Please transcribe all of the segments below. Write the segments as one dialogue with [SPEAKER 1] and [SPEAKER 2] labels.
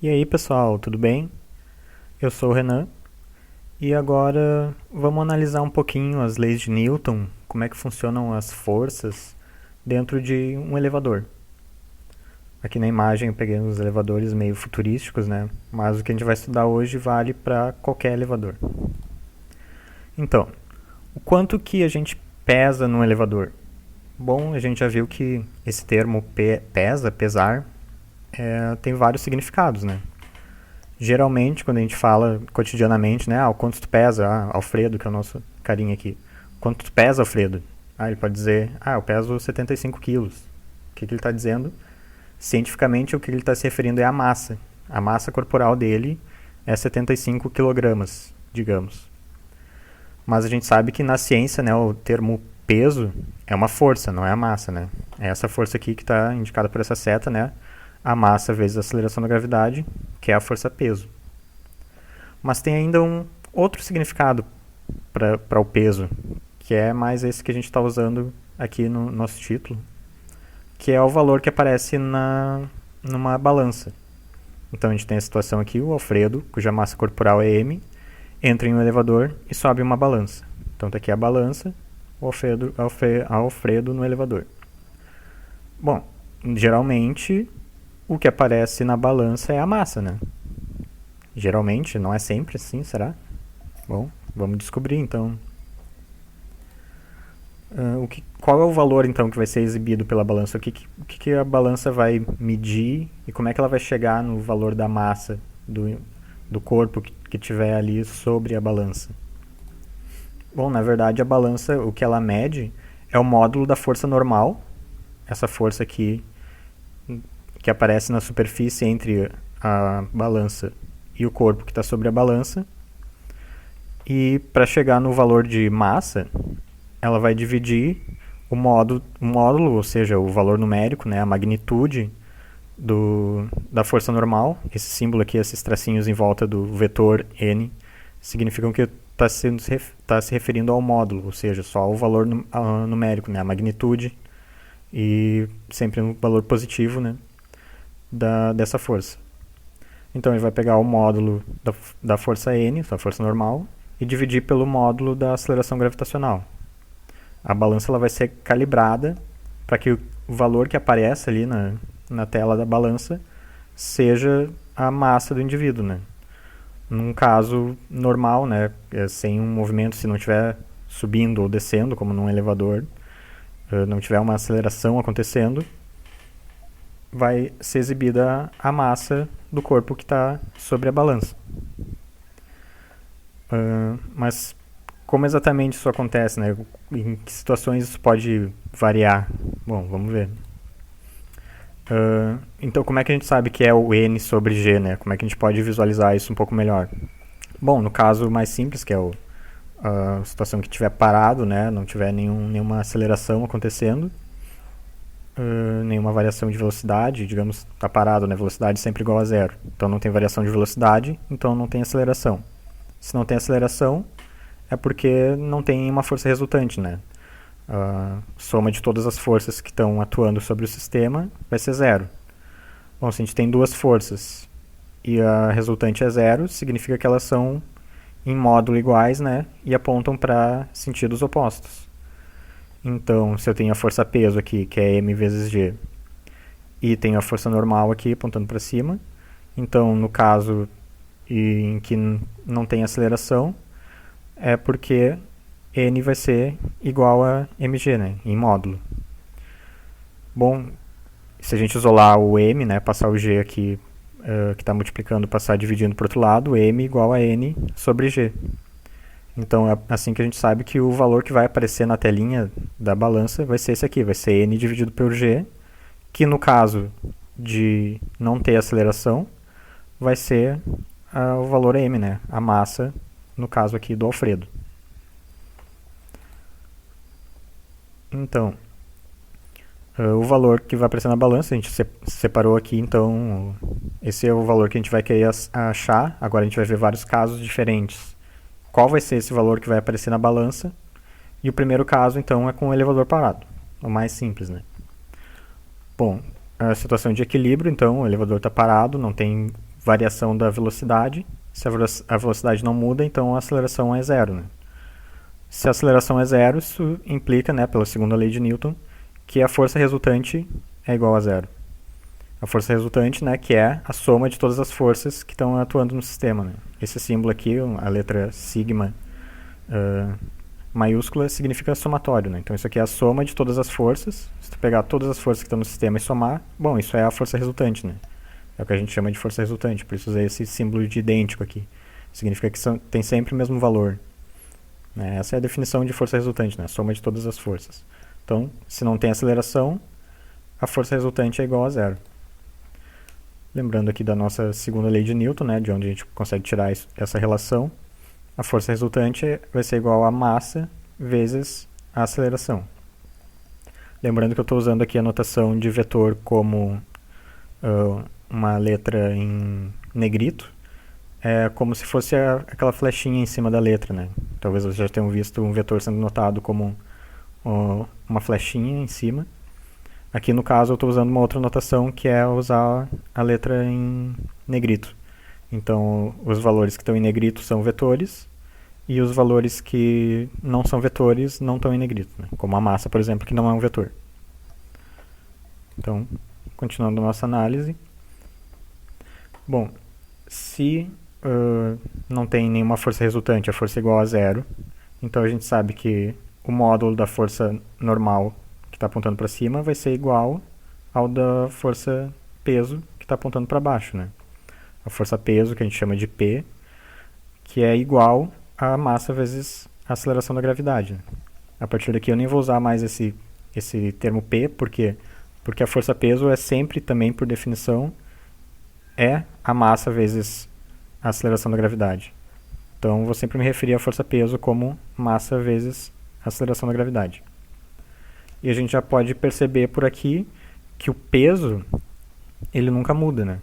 [SPEAKER 1] E aí pessoal, tudo bem? Eu sou o Renan e agora vamos analisar um pouquinho as leis de Newton, como é que funcionam as forças dentro de um elevador. Aqui na imagem eu peguei uns elevadores meio futurísticos, né? Mas o que a gente vai estudar hoje vale para qualquer elevador. Então, o quanto que a gente pesa num elevador? Bom, a gente já viu que esse termo pesa, pesar, tem vários significados, né? Geralmente, quando a gente fala cotidianamente, né? O quanto tu pesa? Alfredo, que é o nosso carinha aqui. Quanto tu pesa, Alfredo? Ele pode dizer, eu peso 75 quilos. O que ele está dizendo? Cientificamente, o que ele está se referindo é a massa. A massa corporal dele é 75 quilogramas, digamos. Mas a gente sabe que na ciência, né, o termo peso é uma força, não é a massa, né? É essa força aqui que está indicada por essa seta, né? A massa vezes a aceleração da gravidade, que é a força-peso. Mas tem ainda um outro significado para o peso, que é mais esse que a gente está usando aqui no nosso título, que é o valor que aparece numa balança. Então a gente tem a situação aqui, o Alfredo, cuja massa corporal é m, entra em um elevador e sobe uma balança. Então está aqui a balança, o Alfredo no elevador. Bom, geralmente o que aparece na balança é a massa, né? Geralmente, não é sempre assim, será? Bom, vamos descobrir então. Qual é o valor então que vai ser exibido pela balança? O que a balança vai medir e como é que ela vai chegar no valor da massa do corpo que tiver ali sobre a balança? Bom, na verdade a balança, o que ela mede é o módulo da força normal, essa força aqui que aparece na superfície entre a balança e o corpo que está sobre a balança. E para chegar no valor de massa, ela vai dividir o módulo, ou seja, o valor numérico, né, a magnitude da força normal. Esse símbolo aqui, esses tracinhos em volta do vetor n, significam que está se referindo ao módulo, ou seja, só ao valor numérico, né, a magnitude, e sempre um valor positivo, né, dessa força. Então ele vai pegar o módulo da força n, da força normal, e dividir pelo módulo da aceleração gravitacional. A balança ela vai ser calibrada para que o valor que aparece ali na tela da balança seja a massa do indivíduo, né? Num caso normal, né, sem um movimento, se não estiver subindo ou descendo, como num elevador, não tiver uma aceleração acontecendo, vai ser exibida a massa do corpo que está sobre a balança. Mas como exatamente isso acontece, né? Em que situações isso pode variar? Bom, vamos ver. Então, como é que a gente sabe que é o n sobre g, né? Como é que a gente pode visualizar isso um pouco melhor? Bom, no caso mais simples, que é a situação que tiver parado, né? Não tiver nenhuma aceleração acontecendo, nenhuma variação de velocidade, digamos, está parado, né? Velocidade sempre igual a zero. Então não tem variação de velocidade, então não tem aceleração. Se não tem aceleração, é porque não tem uma força resultante, né? A soma de todas as forças que estão atuando sobre o sistema vai ser zero. Bom, se a gente tem duas forças e a resultante é zero, significa que elas são em módulo iguais, né? E apontam para sentidos opostos. Então, se eu tenho a força peso aqui, que é m vezes g, e tenho a força normal aqui apontando para cima, então no caso em que não tem aceleração, é porque n vai ser igual a mg, né, em módulo. Bom, se a gente isolar o m, né, passar o g aqui, que está multiplicando, passar dividindo para o outro lado, m igual a n sobre g. Então é assim que a gente sabe que o valor que vai aparecer na telinha da balança vai ser esse aqui, vai ser n dividido por g, que no caso de não ter aceleração, vai ser o valor m, né, a massa, no caso aqui do Alfredo. Então, o valor que vai aparecer na balança, a gente separou aqui, então, esse é o valor que a gente vai querer achar. Agora a gente vai ver vários casos diferentes. Qual vai ser esse valor que vai aparecer na balança? E o primeiro caso, então, é com o elevador parado, o mais simples, né? Bom, a situação de equilíbrio, então, o elevador está parado, não tem variação da velocidade. Se a velocidade não muda, então a aceleração é zero, né? Se a aceleração é zero, isso implica, né, pela segunda lei de Newton, que a força resultante é igual a zero. A força resultante, né, que é a soma de todas as forças que estão atuando no sistema, né? Esse símbolo aqui, a letra sigma maiúscula, significa somatório, né? Então isso aqui é a soma de todas as forças. Se tu pegar todas as forças que estão no sistema e somar, bom, isso é a força resultante, né? É o que a gente chama de força resultante, por isso usei esse símbolo de idêntico aqui. Significa que tem sempre o mesmo valor. Né? Essa é a definição de força resultante, né? A soma de todas as forças. Então, se não tem aceleração, a força resultante é igual a zero. Lembrando aqui da nossa segunda lei de Newton, né, de onde a gente consegue tirar essa relação, a força resultante vai ser igual a massa vezes a aceleração. Lembrando que eu estou usando aqui a notação de vetor como uma letra em negrito, é como se fosse aquela flechinha em cima da letra, né? Talvez vocês já tenham visto um vetor sendo notado como uma flechinha em cima. Aqui no caso eu estou usando uma outra notação que é usar a letra em negrito. Então os valores que estão em negrito são vetores e os valores que não são vetores não estão em negrito, né? Como a massa, por exemplo, que não é um vetor. Então, continuando a nossa análise. Bom, se não tem nenhuma força resultante, a força é igual a zero, então a gente sabe que o módulo da força normal que está apontando para cima vai ser igual ao da força peso que está apontando para baixo, né? A força peso, que a gente chama de P, que é igual a massa vezes a aceleração da gravidade, né? A partir daqui eu nem vou usar mais esse termo P, porque a força peso é sempre também, por definição, é a massa vezes a aceleração da gravidade. Então vou sempre me referir à força peso como massa vezes a aceleração da gravidade. E a gente já pode perceber por aqui que o peso, ele nunca muda, né?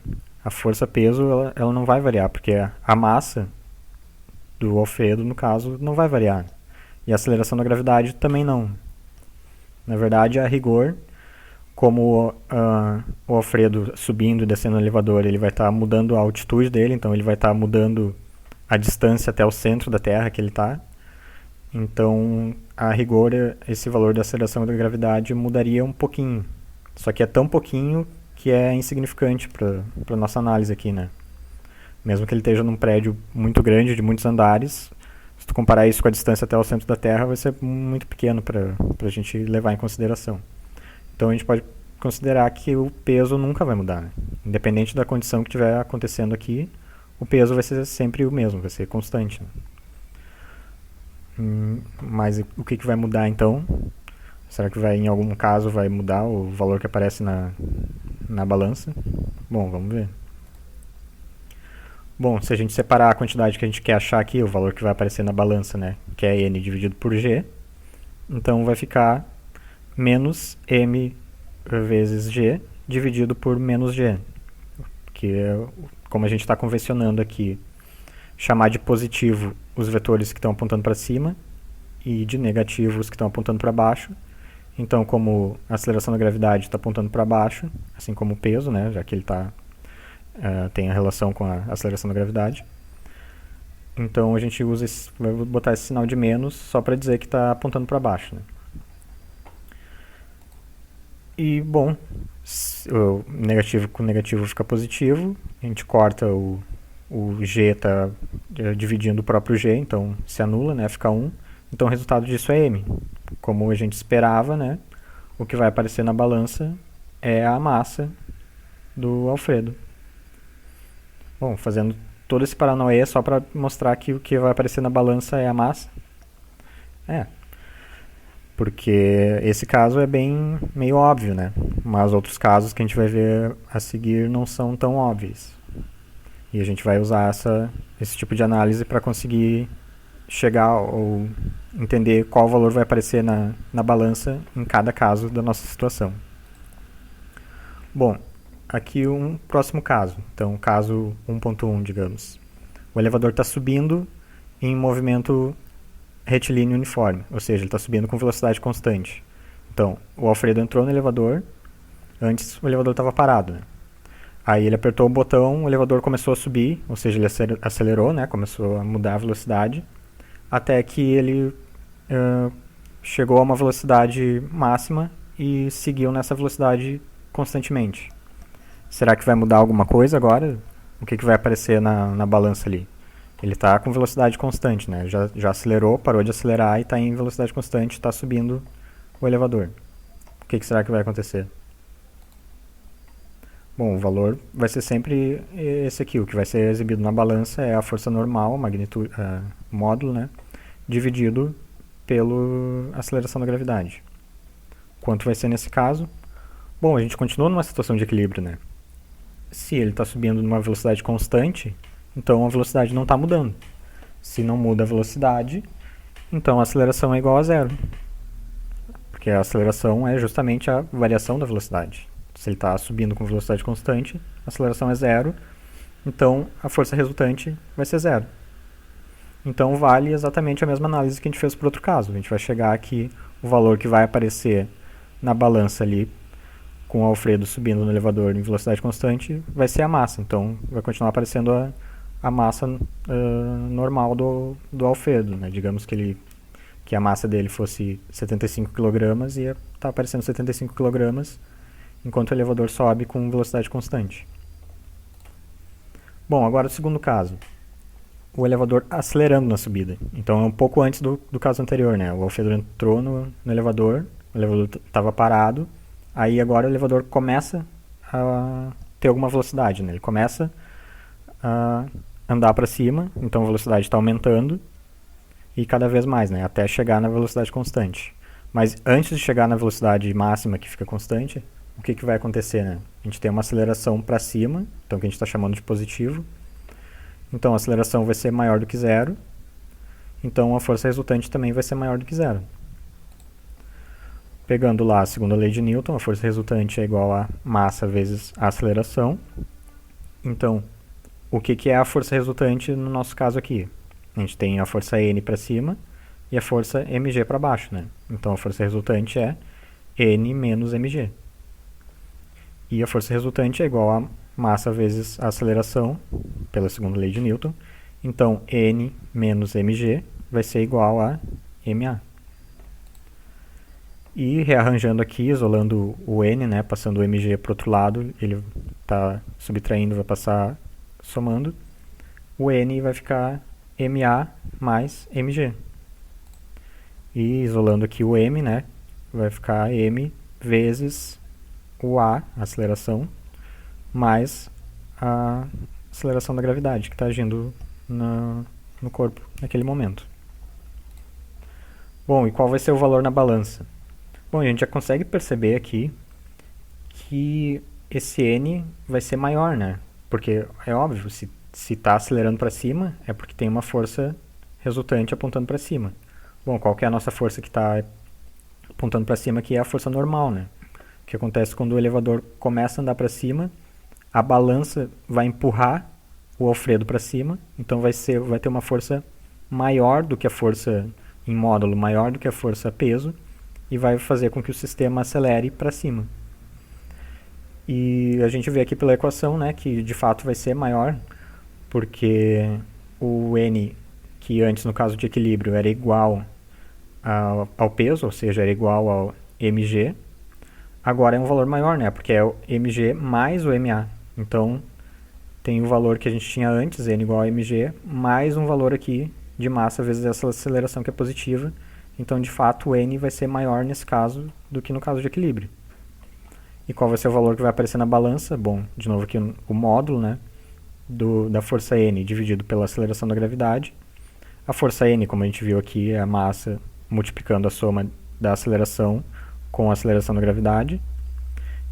[SPEAKER 1] A força peso, ela não vai variar, porque a massa do Alfredo, no caso, não vai variar. E a aceleração da gravidade também não. Na verdade, a rigor, como o Alfredo subindo e descendo no elevador, ele vai estar mudando a altitude dele, então ele vai estar mudando a distância até o centro da Terra que ele está. Então, a rigor, esse valor da aceleração da gravidade mudaria um pouquinho. Só que é tão pouquinho que é insignificante para a nossa análise aqui, né? Mesmo que ele esteja num prédio muito grande, de muitos andares, se tu comparar isso com a distância até o centro da Terra, vai ser muito pequeno para a gente levar em consideração. Então a gente pode considerar que o peso nunca vai mudar, né? Independente da condição que estiver acontecendo aqui, o peso vai ser sempre o mesmo, vai ser constante, né? Mas o que vai mudar então? Será que em algum caso vai mudar o valor que aparece na balança? Bom, vamos ver. Bom, se a gente separar a quantidade que a gente quer achar aqui, o valor que vai aparecer na balança, né, que é N dividido por G, então vai ficar menos M vezes G dividido por menos G, que é como a gente está convencionando aqui, chamar de positivo os vetores que estão apontando para cima e de negativo os que estão apontando para baixo. Então, como a aceleração da gravidade está apontando para baixo, assim como o peso, né, já que ele tem a relação com a aceleração da gravidade, então a gente vai botar esse sinal de menos só para dizer que está apontando para baixo, né? E, bom, o negativo com negativo fica positivo, a gente corta o G está dividindo o próprio G, então se anula, né, fica 1. Então o resultado disso é M. Como a gente esperava, né, o que vai aparecer na balança é a massa do Alfredo. Bom, fazendo todo esse paranauê só para mostrar que o que vai aparecer na balança é a massa. Porque esse caso é meio óbvio, né? Mas outros casos que a gente vai ver a seguir não são tão óbvios. E a gente vai usar esse tipo de análise para conseguir chegar ou entender qual valor vai aparecer na balança em cada caso da nossa situação. Bom, aqui um próximo caso. Então, caso 1.1, digamos. O elevador está subindo em movimento retilíneo uniforme, ou seja, ele está subindo com velocidade constante. Então, o Alfredo entrou no elevador, antes o elevador estava parado, né? Aí ele apertou o botão, o elevador começou a subir, ou seja, ele acelerou, né? Começou a mudar a velocidade, até que ele chegou a uma velocidade máxima e seguiu nessa velocidade constantemente. Será que vai mudar alguma coisa agora? O que vai aparecer na balança ali? Ele está com velocidade constante, né? Já acelerou, parou de acelerar e está em velocidade constante, está subindo o elevador. O que será que vai acontecer? Bom, o valor vai ser sempre esse aqui. O que vai ser exibido na balança é a força normal, magnitude, módulo, né? Dividido pela aceleração da gravidade. Quanto vai ser nesse caso? Bom, a gente continua numa situação de equilíbrio, né? Se ele está subindo numa velocidade constante, então a velocidade não está mudando. Se não muda a velocidade, então a aceleração é igual a zero. Porque a aceleração é justamente a variação da velocidade. Se ele está subindo com velocidade constante, a aceleração é zero, então a força resultante vai ser zero. Então vale exatamente a mesma análise que a gente fez para outro caso. A gente vai chegar aqui, o valor que vai aparecer na balança ali, com o Alfredo subindo no elevador em velocidade constante, vai ser a massa. Então vai continuar aparecendo a massa normal do Alfredo, né? Digamos que a massa dele fosse 75 kg e ia estar aparecendo 75 kg enquanto o elevador sobe com velocidade constante. Bom, agora o segundo caso. O elevador acelerando na subida. Então é um pouco antes do caso anterior, né? O Alfredo entrou no elevador, o elevador estava parado, aí agora o elevador começa a ter alguma velocidade, né? Ele começa a andar para cima, então a velocidade está aumentando e cada vez mais, né? Até chegar na velocidade constante. Mas antes de chegar na velocidade máxima que fica constante, o que vai acontecer, né? A gente tem uma aceleração para cima, então que a gente está chamando de positivo. Então a aceleração vai ser maior do que zero, então a força resultante também vai ser maior do que zero. Pegando lá a segunda lei de Newton, a força resultante é igual a massa vezes a aceleração. Então, o que é a força resultante no nosso caso aqui? A gente tem a força N para cima e a força mg para baixo, né? Então a força resultante é N menos mg. E a força resultante é igual a massa vezes a aceleração, pela segunda lei de Newton. Então, N menos mg vai ser igual a ma. E rearranjando aqui, isolando o N, né, passando o mg para o outro lado, ele está subtraindo, vai passar somando. O N vai ficar ma mais mg. E isolando aqui o m, né, vai ficar m vezes o a aceleração, mais a aceleração da gravidade que está agindo no corpo naquele momento. Bom, e qual vai ser o valor na balança? Bom, a gente já consegue perceber aqui que esse n vai ser maior, né? Porque é óbvio, se está acelerando para cima, é porque tem uma força resultante apontando para cima. Bom, qual que é a nossa força que está apontando para cima aqui? É a força normal, né? O que acontece quando o elevador começa a andar para cima, a balança vai empurrar o Alfredo para cima, então vai ter uma força maior do que a força em módulo, maior do que a força peso, e vai fazer com que o sistema acelere para cima. E a gente vê aqui pela equação, né, que de fato vai ser maior, porque o N, que antes no caso de equilíbrio era igual ao peso, ou seja, era igual ao mg, agora é um valor maior, né, porque é o mg mais o ma. Então, tem o valor que a gente tinha antes, N igual a mg, mais um valor aqui de massa vezes essa aceleração que é positiva. Então, de fato, o N vai ser maior nesse caso do que no caso de equilíbrio. E qual vai ser o valor que vai aparecer na balança? Bom, de novo aqui o módulo, né, da força N dividido pela aceleração da gravidade. A força N, como a gente viu aqui, é a massa multiplicando a soma da aceleração com a aceleração da gravidade.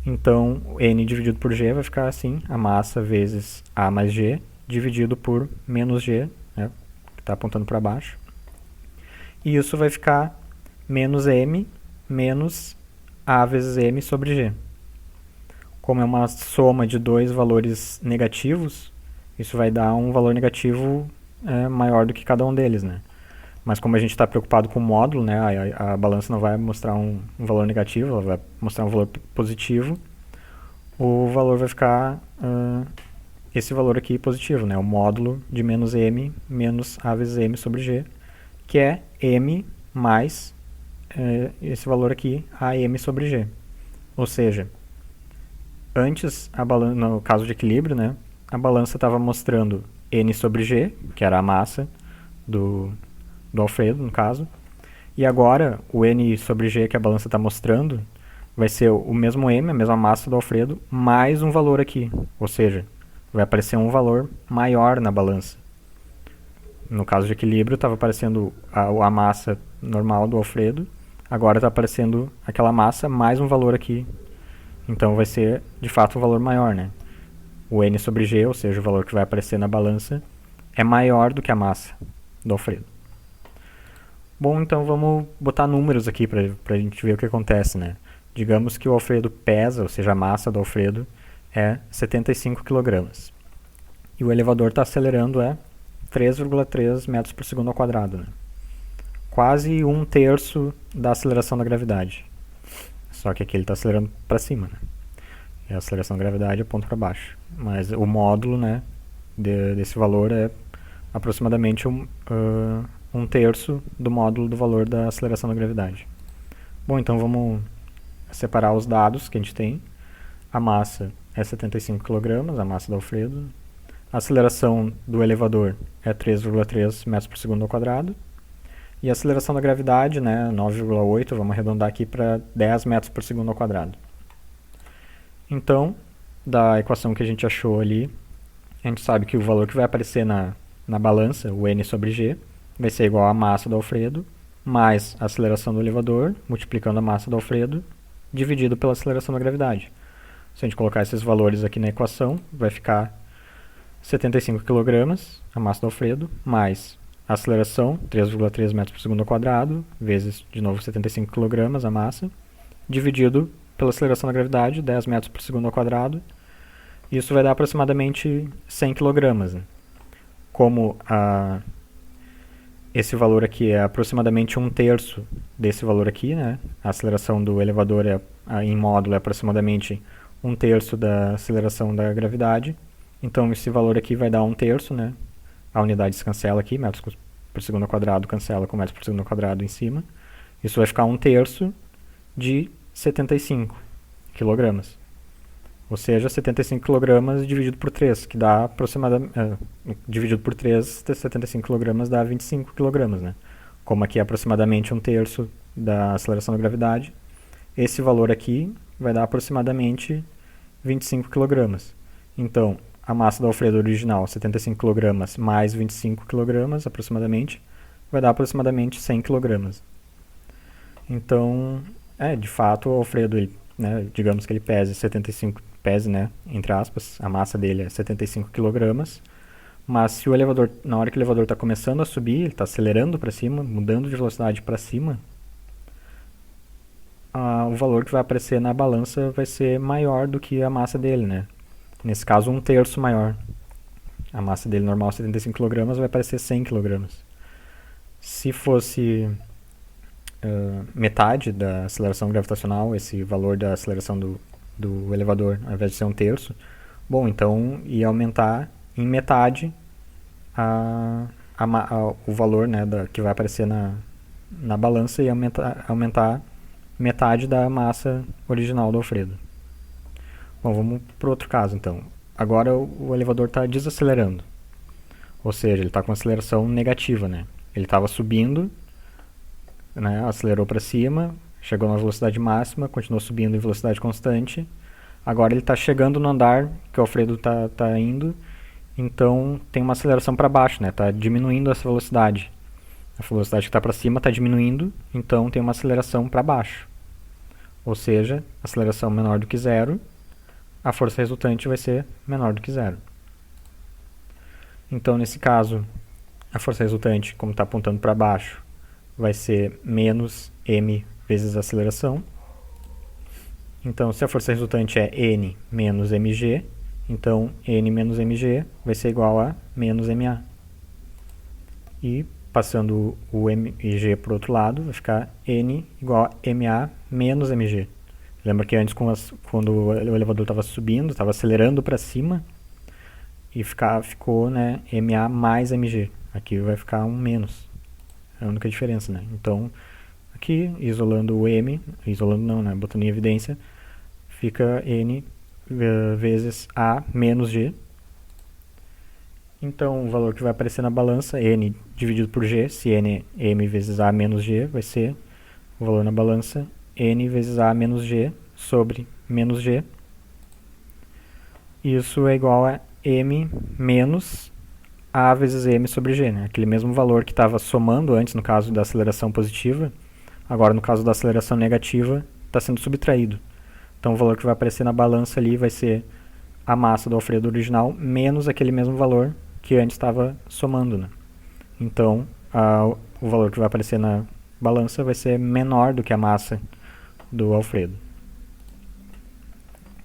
[SPEAKER 1] Então, N dividido por G vai ficar assim, a massa vezes A mais G, dividido por menos G, né, que está apontando para baixo. E isso vai ficar menos M menos A vezes M sobre G. Como é uma soma de dois valores negativos, isso vai dar um valor negativo maior do que cada um deles, né? Mas como a gente está preocupado com o módulo, né, a balança não vai mostrar um valor negativo, ela vai mostrar um valor positivo. o valor vai ficar esse valor aqui positivo, né? O módulo de menos m menos a vezes m sobre g, que é m mais esse valor aqui, am sobre g. Ou seja, antes, no caso de equilíbrio, né, a balança estava mostrando n sobre g, que era a massa do Alfredo, no caso, e agora o n sobre g que a balança está mostrando vai ser o mesmo m, a mesma massa do Alfredo, mais um valor aqui, ou seja, vai aparecer um valor maior na balança. No caso de equilíbrio, estava aparecendo a massa normal do Alfredo, agora está aparecendo aquela massa mais um valor aqui. Então vai ser, de fato, um valor maior, né? O n sobre g, ou seja, o valor que vai aparecer na balança, é maior do que a massa do Alfredo. Bom, então vamos botar números aqui para a gente ver o que acontece, né? Digamos que o Alfredo pesa, ou seja, a massa do Alfredo é 75 kg. E o elevador está acelerando 3,3 metros por segundo ao quadrado, né? Quase 1/3 da aceleração da gravidade. Só que aqui ele está acelerando para cima, né? E a aceleração da gravidade aponta para baixo. Mas o módulo, né, desse valor é aproximadamente 1/3 do módulo do valor da aceleração da gravidade. Bom, então vamos separar os dados que a gente tem. A massa é 75 kg, a massa do Alfredo. A aceleração do elevador é 3,3 metros por segundo ao quadrado. E a aceleração da gravidade, né, 9,8, vamos arredondar aqui para 10 metros por segundo ao quadrado. Então, da equação que a gente achou ali, a gente sabe que o valor que vai aparecer na balança, o n sobre g, vai ser igual à massa do Alfredo, mais a aceleração do elevador, multiplicando a massa do Alfredo, dividido pela aceleração da gravidade. Se a gente colocar esses valores aqui na equação, vai ficar 75 kg, a massa do Alfredo, mais a aceleração, 3,3 metros por segundo ao quadrado, vezes, de novo, 75 kg, a massa, dividido pela aceleração da gravidade, 10 metros por segundo ao quadrado. Isso vai dar aproximadamente 100 kg. Né? Como esse valor aqui é aproximadamente 1/3 desse valor aqui, né? A aceleração do elevador em módulo é aproximadamente 1/3 da aceleração da gravidade. Então esse valor aqui vai dar 1/3, né? A unidade se cancela aqui, metros por segundo ao quadrado cancela com metros por segundo ao quadrado em cima. Isso vai ficar 1/3 de 75 kg. Ou seja, 75 kg dividido por 3, que dá aproximadamente... dividido por 3, 75 kg dá 25 kg, né? Como aqui é aproximadamente 1/3 da aceleração da gravidade, esse valor aqui vai dar aproximadamente 25 kg. Então, a massa do Alfredo original, 75 kg mais 25 kg aproximadamente, vai dar aproximadamente 100 kg. Então, de fato, o Alfredo, ele, né, digamos que ele pese, né, entre aspas, a massa dele é 75 kg, mas se o elevador, na hora que o elevador está começando a subir, ele está acelerando para cima, mudando de velocidade para cima, o valor que vai aparecer na balança vai ser maior do que a massa dele, né? Nesse caso, 1/3 maior. A massa dele normal, 75 kg, vai aparecer 100 kg. Se fosse metade da aceleração gravitacional, esse valor da aceleração do elevador, ao invés de ser 1/3, bom, então ia aumentar em metade o valor, né, que vai aparecer na balança, e aumentar metade da massa original do Alfredo. Bom, vamos para outro caso então. Agora o elevador está desacelerando, ou seja, ele está com aceleração negativa, né? Ele estava subindo, né, acelerou para cima, chegou na velocidade máxima, continuou subindo em velocidade constante. Agora ele está chegando no andar que o Alfredo está indo, então tem uma aceleração para baixo, né? Está diminuindo essa velocidade. A velocidade que está para cima está diminuindo, então tem uma aceleração para baixo. Ou seja, aceleração menor do que zero, a força resultante vai ser menor do que zero. Então, nesse caso, a força resultante, como está apontando para baixo, vai ser menos m vezes a aceleração. Então, se a força resultante é n menos mg, então n menos mg vai ser igual a menos ma. E, passando o m e g para o outro lado, vai ficar n igual a ma menos mg. Lembra que antes, quando o elevador estava subindo, estava acelerando para cima, e ficou, né, MA mais MG. Aqui vai ficar um menos. É a única diferença, né? Então, aqui, isolando o M, isolando não, né, botando em evidência, fica N vezes A menos G. Então, o valor que vai aparecer na balança, N dividido por G, se N é M vezes A menos G, vai ser o valor na balança N vezes A menos G sobre menos G. Isso é igual a M menos A vezes M sobre G, né? Aquele mesmo valor que estava somando antes no caso da aceleração positiva, agora no caso da aceleração negativa está sendo subtraído. Então o valor que vai aparecer na balança ali vai ser a massa do Alfredo original menos aquele mesmo valor que antes estava somando, né? Então o valor que vai aparecer na balança vai ser menor do que a massa do Alfredo.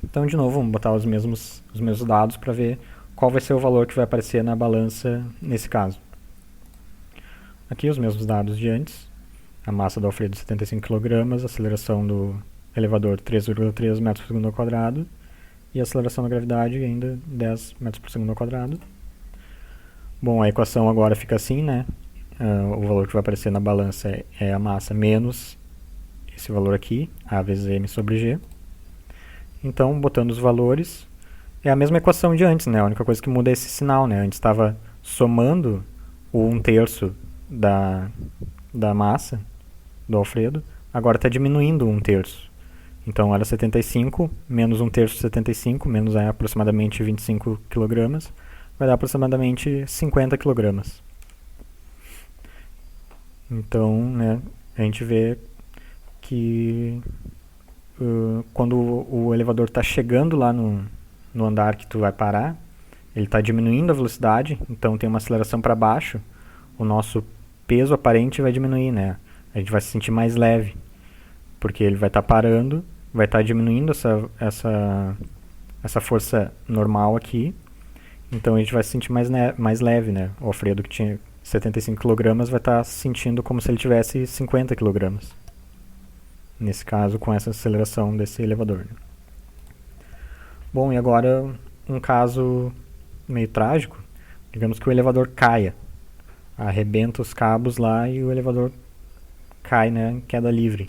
[SPEAKER 1] Então, de novo, vamos botar os mesmos dados para ver qual vai ser o valor que vai aparecer na balança nesse caso. Aqui os mesmos dados de antes. A massa do Alfredo 75 kg, a aceleração do elevador 3,3 metros por segundo ao quadrado e a aceleração da gravidade ainda 10 metros por segundo ao quadrado. Bom, a equação agora fica assim, né? O valor que vai aparecer na balança é a massa menos esse valor aqui, A vezes M sobre G. Então, botando os valores, é a mesma equação de antes, né? A única coisa que muda é esse sinal, né? Antes estava somando o 1/3 da massa do Alfredo, agora está diminuindo 1/3. Então era 75, menos 1/3 de 75, menos aproximadamente 25 kg, vai dar aproximadamente 50 kg. Então, né, a gente vê que quando o elevador está chegando lá no andar que tu vai parar, ele está diminuindo a velocidade, então tem uma aceleração para baixo, o nosso peso aparente vai diminuir, né? A gente vai se sentir mais leve, porque ele vai estar parando, vai estar diminuindo essa força normal aqui, então a gente vai se sentir mais leve, né? O Alfredo, que tinha 75 kg, vai estar se sentindo como se ele tivesse 50 kg. Nesse caso, com essa aceleração desse elevador, né? Bom, e agora um caso meio trágico. Digamos que o elevador caia, arrebenta os cabos lá e o elevador cai, né, em queda livre.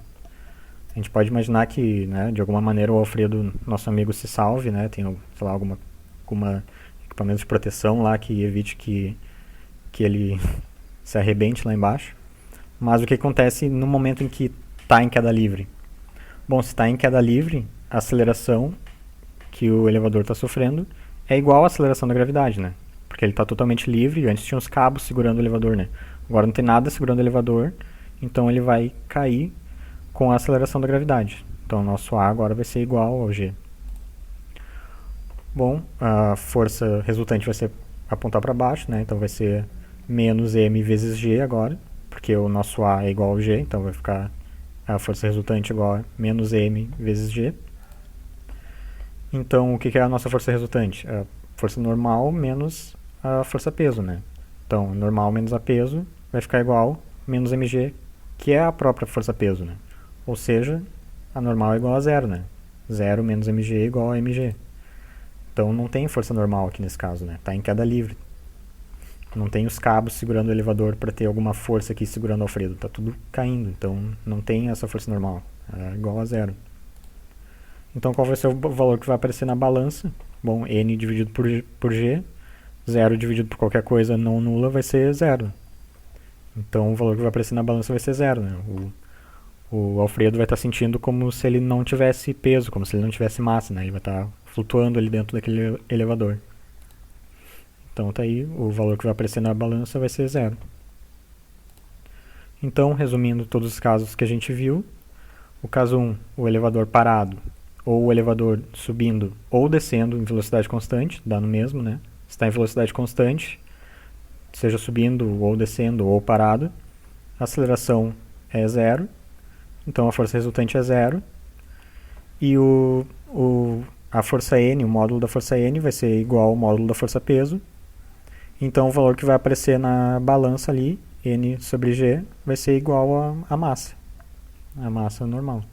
[SPEAKER 1] A gente pode imaginar que, né, de alguma maneira o Alfredo, nosso amigo, se salve, né, tem, sei lá, alguma equipamento de proteção lá que evite que ele se arrebente lá embaixo. Mas o que acontece no momento em que está em queda livre? Bom, se está em queda livre, a aceleração que o elevador está sofrendo é igual à aceleração da gravidade, né? Porque ele está totalmente livre, antes tinha uns cabos segurando o elevador, né? Agora não tem nada segurando o elevador, então ele vai cair com a aceleração da gravidade. Então o nosso A agora vai ser igual ao G. Bom, a força resultante vai ser apontar para baixo, né? Então vai ser menos M vezes G agora, porque o nosso A é igual ao G, então vai ficar a força resultante igual a menos M vezes G. Então, o que é a nossa força resultante? A força normal menos a força peso, né? Então, normal menos a peso vai ficar igual a menos mg, que é a própria força peso, né? Ou seja, a normal é igual a zero, né? 0 menos mg é igual a mg. Então, não tem força normal aqui nesse caso, né? Está em queda livre. Não tem os cabos segurando o elevador para ter alguma força aqui segurando o Alfredo. Está tudo caindo, então não tem essa força normal. É igual a zero. Então qual vai ser o valor que vai aparecer na balança? Bom, N dividido por G, 0 dividido por qualquer coisa não nula vai ser zero. Então o valor que vai aparecer na balança vai ser zero, né? O Alfredo vai estar sentindo como se ele não tivesse peso, como se ele não tivesse massa, né? Ele vai estar flutuando ali dentro daquele elevador. Então tá aí, o valor que vai aparecer na balança vai ser zero. Então, resumindo todos os casos que a gente viu, o caso 1, o elevador parado, ou o elevador subindo ou descendo em velocidade constante, dá no mesmo, né? Se está em velocidade constante, seja subindo ou descendo ou parado, a aceleração é zero, então a força resultante é zero, e a força N, o módulo da força N vai ser igual ao módulo da força peso. Então o valor que vai aparecer na balança ali, N sobre G, vai ser igual à massa. A massa normal.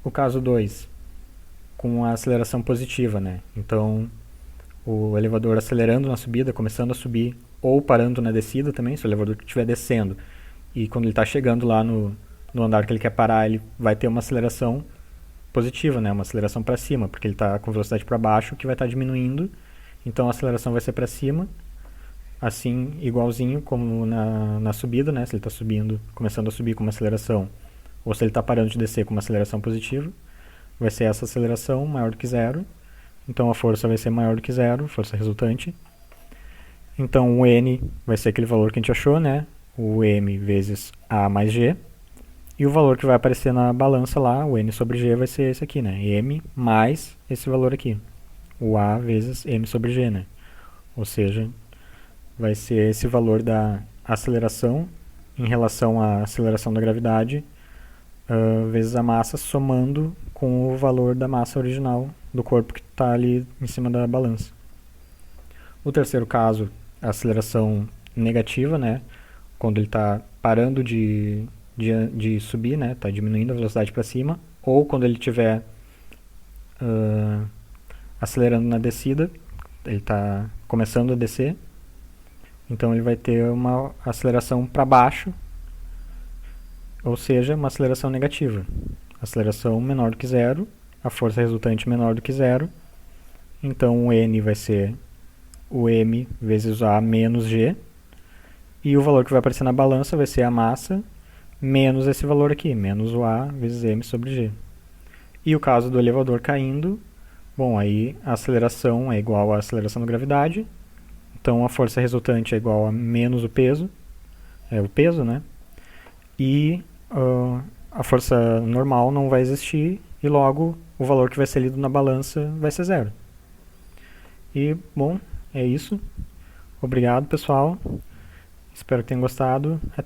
[SPEAKER 1] O caso 2, com a aceleração positiva, né? Então, o elevador acelerando na subida, começando a subir, ou parando na descida também, se o elevador estiver descendo. E quando ele está chegando lá no andar que ele quer parar, ele vai ter uma aceleração positiva, né? Uma aceleração para cima, porque ele está com velocidade para baixo, que vai estar diminuindo. Então a aceleração vai ser para cima, assim, igualzinho como na subida, né? Se ele está subindo, começando a subir com uma aceleração, ou se ele está parando de descer com uma aceleração positiva, vai ser essa aceleração maior do que zero. Então a força vai ser maior do que zero, força resultante. Então o N vai ser aquele valor que a gente achou, né? O M vezes A mais G. E o valor que vai aparecer na balança lá, o N sobre G, vai ser esse aqui, né? M mais esse valor aqui. O A vezes M sobre G, né? Ou seja, vai ser esse valor da aceleração em relação à aceleração da gravidade vezes a massa, somando com o valor da massa original do corpo que está ali em cima da balança. O terceiro caso, a aceleração negativa, né? Quando ele está parando de subir, né? Está diminuindo a velocidade para cima, ou quando ele estiver acelerando na descida, ele está começando a descer, então ele vai ter uma aceleração para baixo, ou seja, uma aceleração negativa. Aceleração menor do que zero, a força resultante menor do que zero, então o N vai ser o M vezes A menos G, e o valor que vai aparecer na balança vai ser a massa menos esse valor aqui, menos o A vezes M sobre G. E o caso do elevador caindo, bom, aí a aceleração é igual à aceleração da gravidade, então a força resultante é igual a menos o peso, né? E a força normal não vai existir, e logo o valor que vai ser lido na balança vai ser zero. E, bom, é isso. Obrigado, pessoal. Espero que tenham gostado. Até mais.